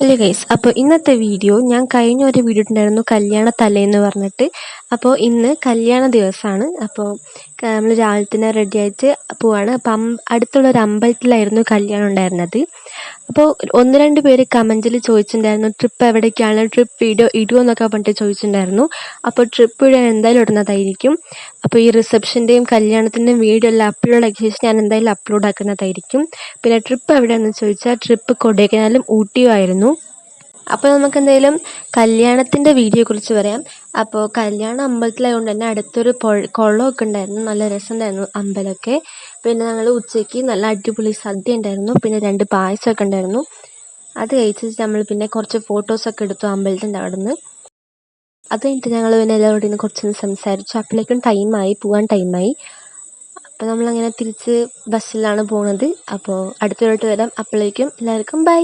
Hello guys, അപ്പോൾ ഇന്നത്തെ video ഞാൻ കഴിഞ്ഞ ഒരു വീഡിയോ ഇട്ടുണ്ടായിരുന്നു കല്യാണ തലേന്ന് പറഞ്ഞിട്ട്. അപ്പോൾ ഇന്ന് കല്യാണ ദിവസമാണ്. അപ്പോൾ നമ്മൾ രാവിലെ തന്നെ റെഡി ആയിട്ട് പോവാണ്. അപ്പം അടുത്തുള്ളൊരു അമ്പലത്തിലായിരുന്നു കല്യാണം ഉണ്ടായിരുന്നത്. അപ്പോൾ ഒന്ന് രണ്ട് പേര് കമൻറ്റിൽ ചോദിച്ചിട്ടുണ്ടായിരുന്നു ട്രിപ്പ് എവിടേക്കാണ്, ട്രിപ്പ് വീഡിയോ ഇടുമോ എന്നൊക്കെ പറഞ്ഞിട്ട് ചോദിച്ചിട്ടുണ്ടായിരുന്നു. അപ്പോൾ ട്രിപ്പ് വീഡിയോ ഞാൻ എന്തായാലും ഇടുന്നതായിരിക്കും. അപ്പോൾ ഈ റിസപ്ഷൻ്റെയും കല്യാണത്തിൻ്റെയും വീഡിയോ എല്ലാം അപ്ലോഡ് ആക്കിയ ശേഷം ഞാൻ എന്തായാലും അപ്ലോഡ് ആക്കുന്നതായിരിക്കും. പിന്നെ ട്രിപ്പ് എവിടെയാണെന്ന് ചോദിച്ചാൽ ട്രിപ്പ് കൊടൈക്കനാലും ഊട്ടിയും ആയിരുന്നു. അപ്പോൾ നമുക്ക് എന്തായാലും കല്യാണത്തിൻ്റെ വീഡിയോ കുറിച്ച് പറയാം. അപ്പോൾ കല്യാണം അമ്പലത്തിലായതുകൊണ്ട് തന്നെ അടുത്തൊരു കുളമൊക്കെ ഉണ്ടായിരുന്നു, നല്ല രസമുണ്ടായിരുന്നു അമ്പലമൊക്കെ. പിന്നെ ഞങ്ങൾ ഉച്ചയ്ക്ക് നല്ല അടിപൊളി സദ്യ ഉണ്ടായിരുന്നു, പിന്നെ 2 പായസമൊക്കെ ഉണ്ടായിരുന്നു. അത് കഴിച്ചിട്ട് നമ്മൾ പിന്നെ കുറച്ച് ഫോട്ടോസൊക്കെ എടുത്തു അമ്പലത്തിൻ്റെ അവിടെ നിന്ന്. അത് കഴിഞ്ഞിട്ട് ഞങ്ങൾ പിന്നെ എല്ലാവരോടും ഇന്ന് കുറച്ചൊന്ന് സംസാരിച്ചു. അപ്പോഴേക്കും പോകാൻ ടൈമായി. അപ്പോൾ നമ്മളങ്ങനെ തിരിച്ച് ബസ്സിലാണ് പോകുന്നത്. അപ്പോൾ അടുത്തോട്ട് വരാം. അപ്പോഴേക്കും എല്ലാവർക്കും ബൈ.